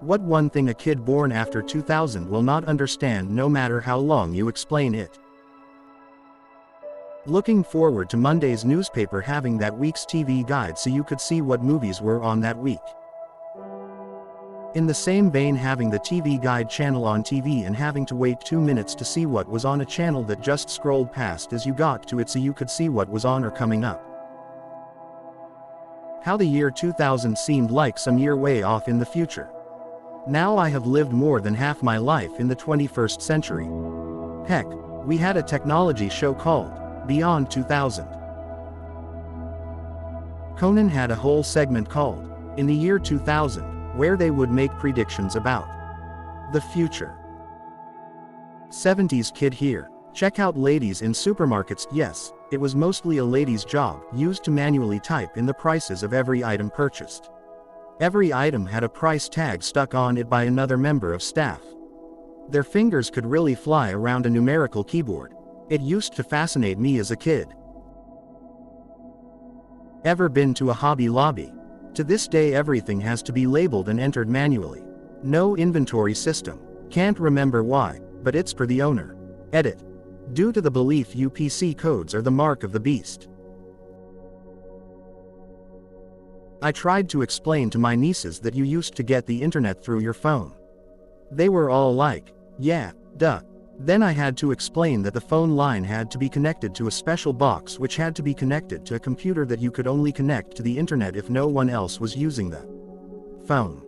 What one thing a kid born after 2000 will not understand no matter how long you explain it? Looking forward to Monday's newspaper having that week's TV guide so you could see what movies were on that week. In the same vein, having the TV guide channel on TV and having to wait 2 minutes to see what was on a channel that just scrolled past as you got to it so you could see what was on or coming up. How the year 2000 seemed like some year way off in the future. Now I have lived more than half my life in the 21st century. Heck, we had a technology show called Beyond 2000. Conan had a whole segment called In the Year 2000, where they would make predictions about the future. 70s kid here. Check out ladies in supermarkets. Yes, it was mostly a lady's job, used to manually type in the prices of every item purchased. Every item had a price tag stuck on it by another member of staff. Their fingers could really fly around a numerical keyboard. It used to fascinate me as a kid. Ever been to a Hobby Lobby? To this day everything has to be labeled and entered manually. No inventory system. Can't remember why, but it's per the owner. Edit. Due to the belief UPC codes are the mark of the beast. I tried to explain to my nieces that you used to get the internet through your phone. They were all like, yeah, duh. Then I had to explain that the phone line had to be connected to a special box which had to be connected to a computer that you could only connect to the internet if no one else was using the phone.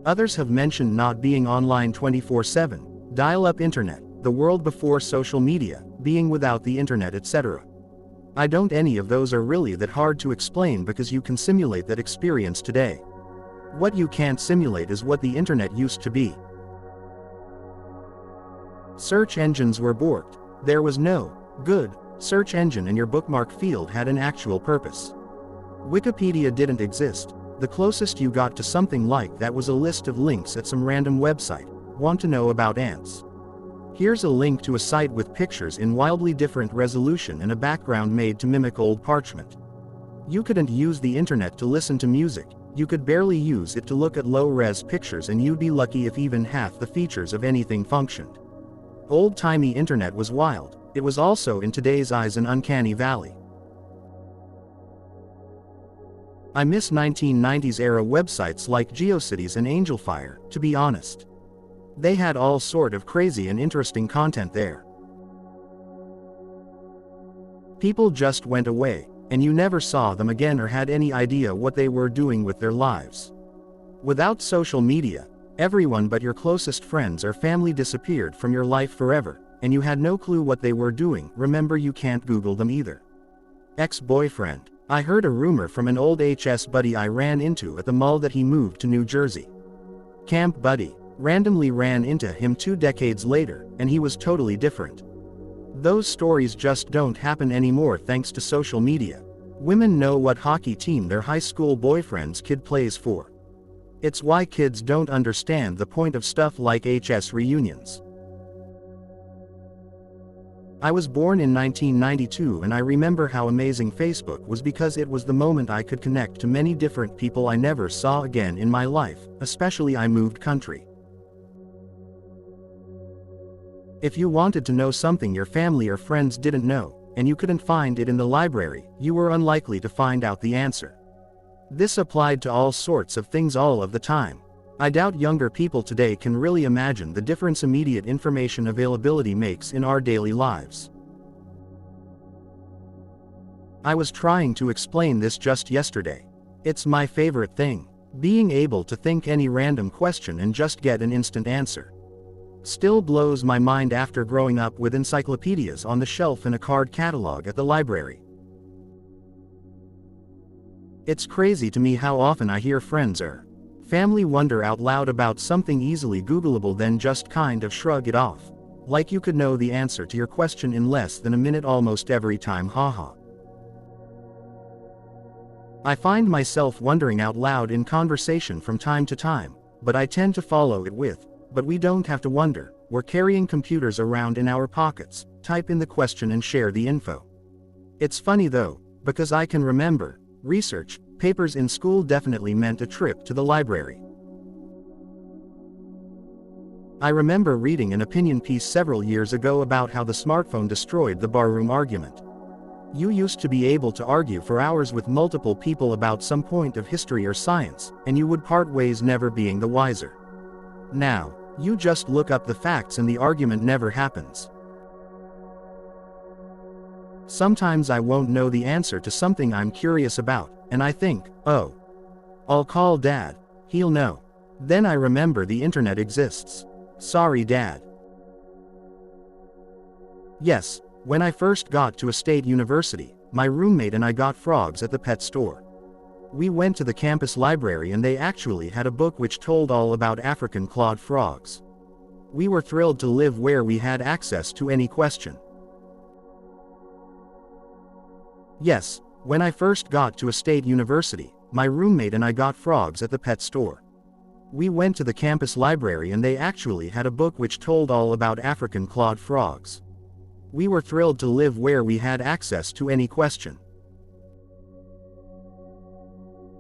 Others have mentioned not being online 24/7, dial-up internet, the world before social media, being without the internet, etc. I don't. Any of those are really that hard to explain because you can simulate that experience today. What you can't simulate is what the internet used to be. Search engines were borked. There was no good search engine and your bookmark field had an actual purpose. Wikipedia didn't exist. The closest you got to something like that was a list of links at some random website. Want to know about ants? Here's a link to a site with pictures in wildly different resolution and a background made to mimic old parchment. You couldn't use the internet to listen to music. You could barely use it to look at low-res pictures, and you'd be lucky if even half the features of anything functioned. Old-timey internet was wild. It was also in today's eyes an uncanny valley. I miss 1990s era websites like GeoCities and AngelFire, to be honest. They had all sort of crazy and interesting content there. People just went away, and you never saw them again or had any idea what they were doing with their lives. Without social media, everyone but your closest friends or family disappeared from your life forever, and you had no clue what they were doing. Remember, you can't Google them either. Ex-boyfriend. I heard a rumor from an old HS buddy I ran into at the mall that he moved to New Jersey. Camp buddy. Randomly ran into him 2 decades later, and he was totally different. Those stories just don't happen anymore thanks to social media. Women know what hockey team their high school boyfriend's kid plays for. It's why kids don't understand the point of stuff like HS reunions. I was born in 1992, and I remember how amazing Facebook was because it was the moment I could connect to many different people I never saw again in my life, especially I moved country. If you wanted to know something your family or friends didn't know, and you couldn't find it in the library, you were unlikely to find out the answer. This applied to all sorts of things all of the time. I doubt younger people today can really imagine the difference immediate information availability makes in our daily lives. I was trying to explain this just yesterday. It's my favorite thing. Being able to think any random question and just get an instant answer. Still blows my mind after growing up with encyclopedias on the shelf and a card catalog at the library. It's crazy to me how often I hear friends or family wonder out loud about something easily Googleable, then just kind of shrug it off. Like you could know the answer to your question in less than a minute almost every time, haha. I find myself wondering out loud in conversation from time to time, but I tend to follow it with, but we don't have to wonder, we're carrying computers around in our pockets, type in the question and share the info. It's funny though, because I can remember research Papers in school definitely meant a trip to the library. I remember reading an opinion piece several years ago about how the smartphone destroyed the barroom argument. You used to be able to argue for hours with multiple people about some point of history or science, and you would part ways never being the wiser. Now, you just look up the facts and the argument never happens. Sometimes I won't know the answer to something I'm curious about, and I think, oh, I'll call Dad, he'll know. Then I remember the internet exists. Sorry, Dad. Yes, when I first got to a state university, my roommate and I got frogs at the pet store. We went to the campus library and they actually had a book which told all about African clawed frogs. We were thrilled to live where we had access to any question. Yes, when I first got to a state university, my roommate and I got frogs at the pet store. We went to the campus library and they actually had a book which told all about African clawed frogs. We were thrilled to live where we had access to any question.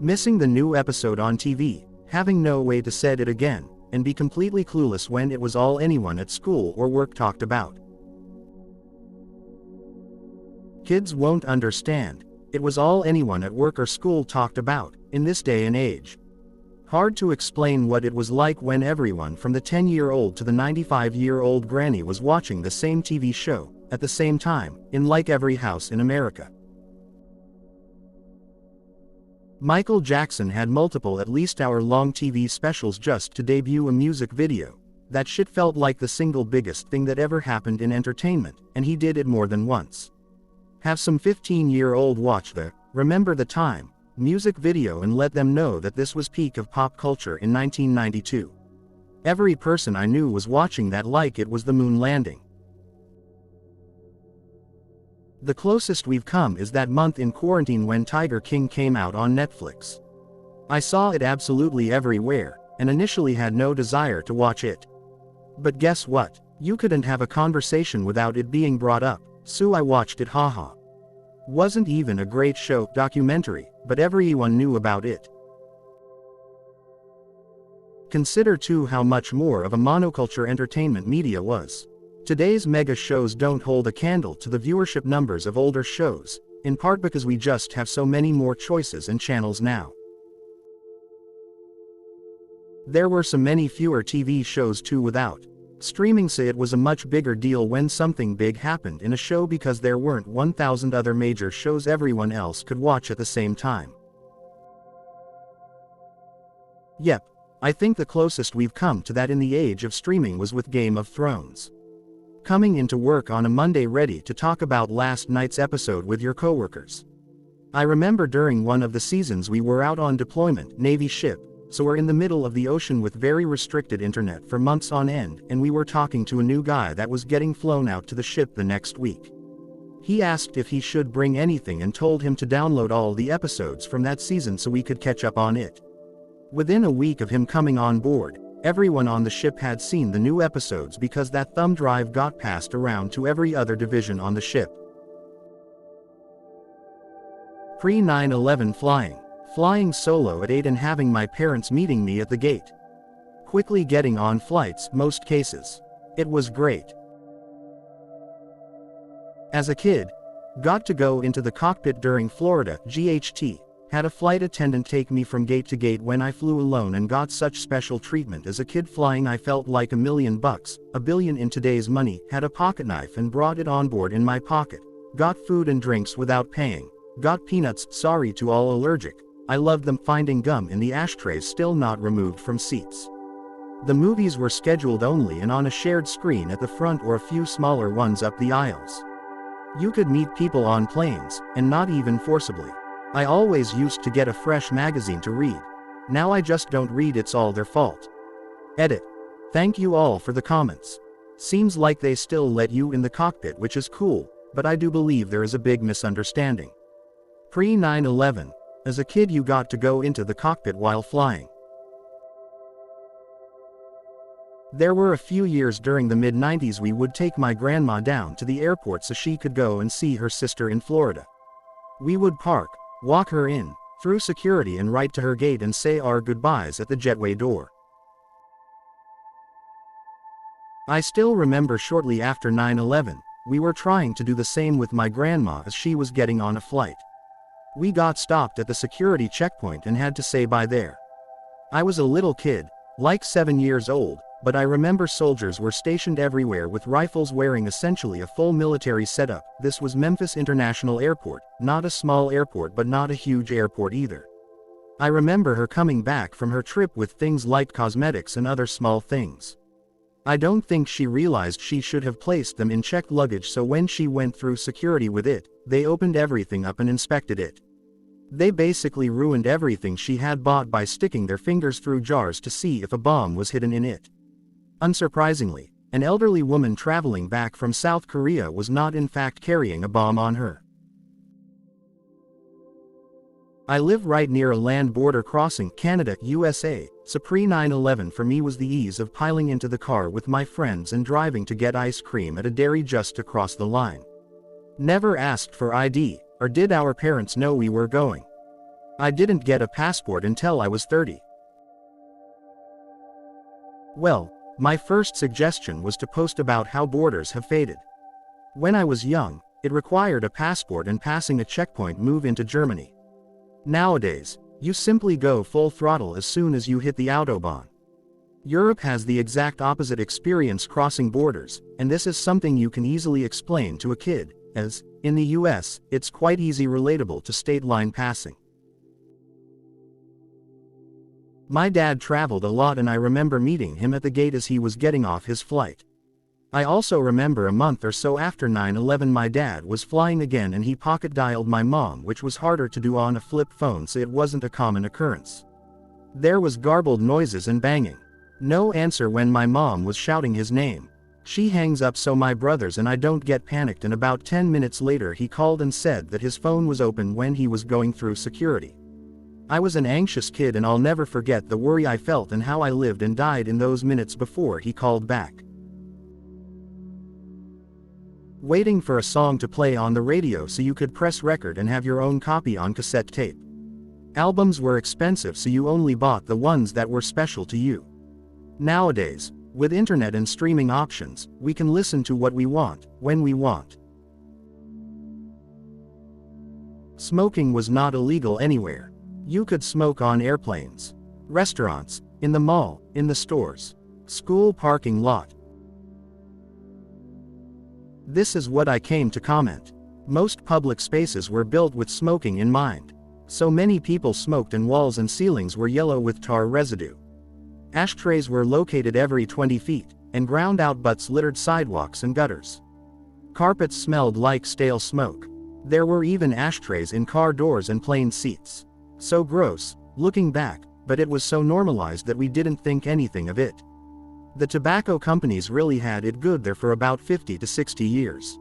Missing the new episode on TV, having no way to set it again, and be completely clueless when it was all anyone at school or work talked about. Kids won't understand. It was all anyone at work or school talked about, in this day and age. Hard to explain what it was like when everyone from the 10-year-old to the 95-year-old granny was watching the same TV show, at the same time, in like every house in America. Michael Jackson had multiple at least hour-long TV specials just to debut a music video. That shit felt like the single biggest thing that ever happened in entertainment, and he did it more than once. Have some 15-year-old watch the Remember the Time music video and let them know that this was peak of pop culture in 1992. Every person I knew was watching that like it was the moon landing. The closest we've come is that month in quarantine when Tiger King came out on Netflix. I saw it absolutely everywhere, and initially had no desire to watch it. But guess what? You couldn't have a conversation without it being brought up, so I watched it, haha. Wasn't even a great show, documentary, but everyone knew about it. Consider too how much more of a monoculture entertainment media was. Today's mega shows don't hold a candle to the viewership numbers of older shows, in part because we just have so many more choices and channels now. There were so many fewer TV shows too without streaming, so it was a much bigger deal when something big happened in a show because there weren't 1,000 other major shows everyone else could watch at the same time. Yep, I think the closest we've come to that in the age of streaming was with Game of Thrones. Coming into work on a Monday ready to talk about last night's episode with your coworkers. I remember during one of the seasons we were out on deployment, Navy ship, so we're in the middle of the ocean with very restricted internet for months on end, and we were talking to a new guy that was getting flown out to the ship the next week. He asked if he should bring anything and told him to download all the episodes from that season so we could catch up on it. Within a week of him coming on board, everyone on the ship had seen the new episodes because that thumb drive got passed around to every other division on the ship. Pre-9/11 flying. Flying solo at 8 and having my parents meeting me at the gate. Quickly getting on flights, most cases. It was great. As a kid, got to go into the cockpit during Florida GHT, had a flight attendant take me from gate to gate when I flew alone and got such special treatment as a kid flying. I felt like $1 million, $1 billion in today's money, had a pocket knife and brought it on board in my pocket. Got food and drinks without paying. Got peanuts, sorry to all allergic. I loved them, finding gum in the ashtrays still not removed from seats. The movies were scheduled only and on a shared screen at the front or a few smaller ones up the aisles. You could meet people on planes, and not even forcibly. I always used to get a fresh magazine to read. Now I just don't read, it's all their fault. Edit. Thank you all for the comments. Seems like they still let you in the cockpit, which is cool, but I do believe there is a big misunderstanding. Pre-9/11. As a kid you got to go into the cockpit while flying. There were a few years during the mid-90s we would take my grandma down to the airport so she could go and see her sister in Florida. We would park, walk her in, through security and right to her gate and say our goodbyes at the jetway door. I still remember shortly after 9/11, we were trying to do the same with my grandma as she was getting on a flight. We got stopped at the security checkpoint and had to say bye there. I was a little kid, like 7 years old, but I remember soldiers were stationed everywhere with rifles wearing essentially a full military setup. This was Memphis International Airport, not a small airport but not a huge airport either. I remember her coming back from her trip with things like cosmetics and other small things. I don't think she realized she should have placed them in checked luggage, so when she went through security with it, they opened everything up and inspected it. They basically ruined everything she had bought by sticking their fingers through jars to see if a bomb was hidden in it. Unsurprisingly, an elderly woman traveling back from South Korea was not in fact carrying a bomb on her. I live right near a land border crossing, Canada, USA, so pre-9/11 for me was the ease of piling into the car with my friends and driving to get ice cream at a dairy just across the line. Never asked for ID, or did our parents know we were going. I didn't get a passport until I was 30. Well, my first suggestion was to post about how borders have faded. When I was young, it required a passport and passing a checkpoint move into Germany. Nowadays, you simply go full throttle as soon as you hit the Autobahn. Europe has the exact opposite experience crossing borders, and this is something you can easily explain to a kid, as, in the US, it's quite easy relatable to state line passing. My dad traveled a lot and I remember meeting him at the gate as he was getting off his flight. I also remember a month or so after 9/11 my dad was flying again and he pocket dialed my mom, which was harder to do on a flip phone, so it wasn't a common occurrence. There was garbled noises and banging. No answer when my mom was shouting his name. She hangs up so my brothers and I don't get panicked, and about 10 minutes later he called and said that his phone was open when he was going through security. I was an anxious kid and I'll never forget the worry I felt and how I lived and died in those minutes before he called back. Waiting for a song to play on the radio so you could press record and have your own copy on cassette tape. Albums were expensive, so you only bought the ones that were special to you. Nowadays, with internet and streaming options, we can listen to what we want, when we want. Smoking was not illegal anywhere. You could smoke on airplanes, restaurants, in the mall, in the stores, school parking lot. This is what I came to comment. Most public spaces were built with smoking in mind. So many people smoked and walls and ceilings were yellow with tar residue. Ashtrays were located every 20 feet, and ground out butts littered sidewalks and gutters. Carpets smelled like stale smoke. There were even ashtrays in car doors and plane seats. So gross, looking back, but it was so normalized that we didn't think anything of it. The tobacco companies really had it good there for about 50 to 60 years.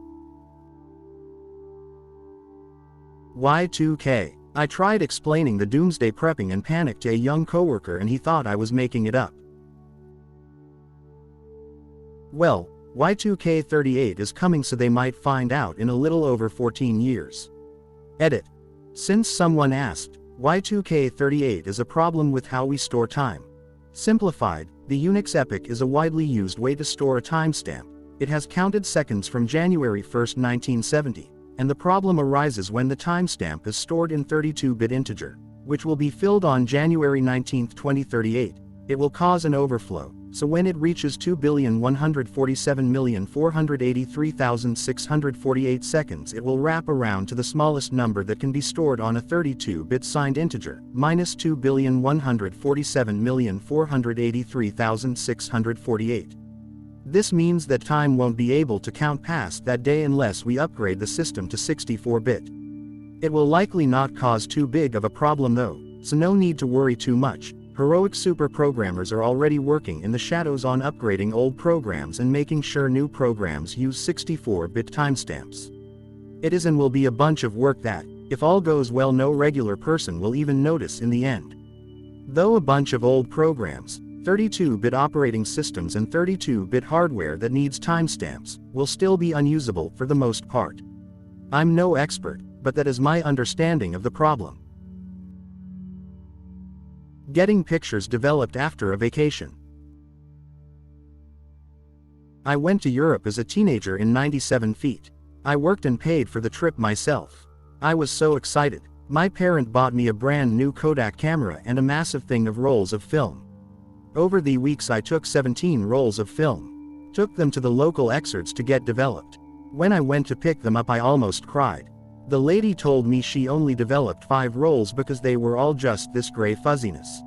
Y2K. I tried explaining the doomsday prepping and panic to a young coworker and he thought I was making it up. Well, Y2K38 is coming, so they might find out in a little over 14 years. Edit. Since someone asked, Y2K38 is a problem with how we store time. Simplified, the Unix epoch is a widely used way to store a timestamp. It has counted seconds from January 1, 1970, and the problem arises when the timestamp is stored in 32-bit integer, which will be filled on January 19, 2038. It will cause an overflow, so when it reaches 2,147,483,648 seconds, it will wrap around to the smallest number that can be stored on a 32-bit signed integer, minus 2,147,483,648. This means that time won't be able to count past that day unless we upgrade the system to 64-bit. It will likely not cause too big of a problem though, so no need to worry too much. Heroic super programmers are already working in the shadows on upgrading old programs and making sure new programs use 64-bit timestamps. It is and will be a bunch of work that, if all goes well, no regular person will even notice in the end. Though a bunch of old programs, 32-bit operating systems and 32-bit hardware that needs timestamps, will still be unusable for the most part. I'm no expert, but that is my understanding of the problem. Getting pictures developed after a vacation. I went to Europe as a teenager in 97 feet. I worked and paid for the trip myself. I was so excited. My parent bought me a brand new Kodak camera and a massive thing of rolls of film. Over the weeks I took 17 rolls of film. Took them to the local experts to get developed. When I went to pick them up I almost cried. The lady told me she only developed 5 rolls because they were all just this gray fuzziness.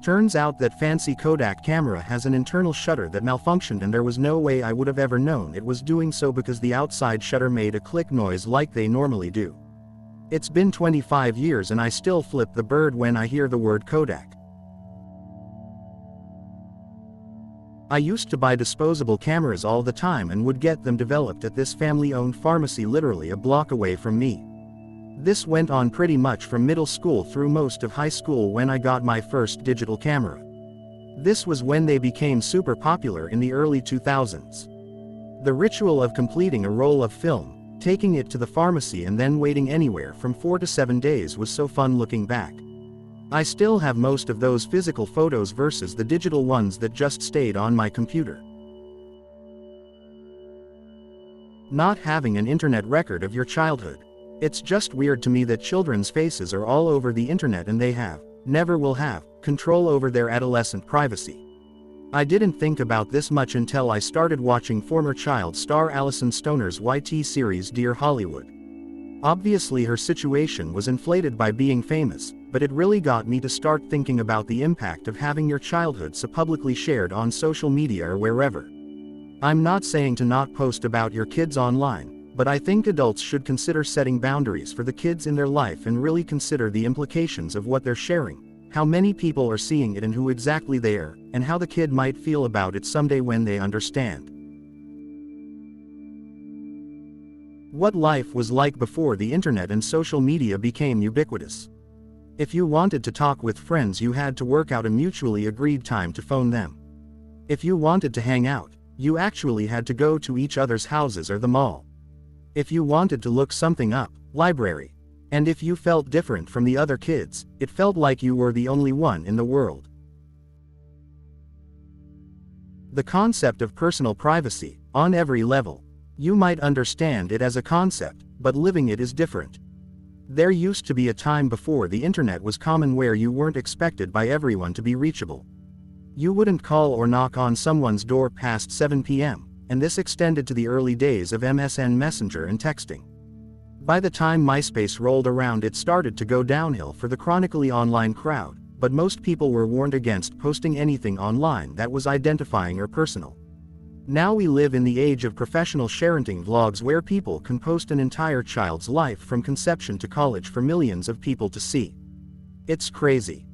Turns out that fancy Kodak camera has an internal shutter that malfunctioned, and there was no way I would have ever known it was doing so because the outside shutter made a click noise like they normally do. It's been 25 years and I still flip the bird when I hear the word Kodak. I used to buy disposable cameras all the time and would get them developed at this family-owned pharmacy literally a block away from me. This went on pretty much from middle school through most of high school when I got my first digital camera. This was when they became super popular in the early 2000s. The ritual of completing a roll of film, taking it to the pharmacy and then waiting anywhere from 4 to 7 days was so fun looking back. I still have most of those physical photos versus the digital ones that just stayed on my computer. Not having an internet record of your childhood. It's just weird to me that children's faces are all over the internet and they have, never will have, control over their adolescent privacy. I didn't think about this much until I started watching former child star Alison Stoner's YT series Dear Hollywood. Obviously her situation was inflated by being famous, but it really got me to start thinking about the impact of having your childhood so publicly shared on social media or wherever. I'm not saying to not post about your kids online, but I think adults should consider setting boundaries for the kids in their life and really consider the implications of what they're sharing, how many people are seeing it and who exactly they are, and how the kid might feel about it someday when they understand. What life was like before the internet and social media became ubiquitous. If you wanted to talk with friends you had to work out a mutually agreed time to phone them. If you wanted to hang out, you actually had to go to each other's houses or the mall. If you wanted to look something up, library. And if you felt different from the other kids, it felt like you were the only one in the world. The concept of personal privacy, on every level. You might understand it as a concept, but living it is different. There used to be a time before the internet was common where you weren't expected by everyone to be reachable. You wouldn't call or knock on someone's door past 7 p.m., and this extended to the early days of MSN Messenger and texting. By the time MySpace rolled around it started to go downhill for the chronically online crowd, but most people were warned against posting anything online that was identifying or personal. Now we live in the age of professional sharing vlogs where people can post an entire child's life from conception to college for millions of people to see. It's crazy.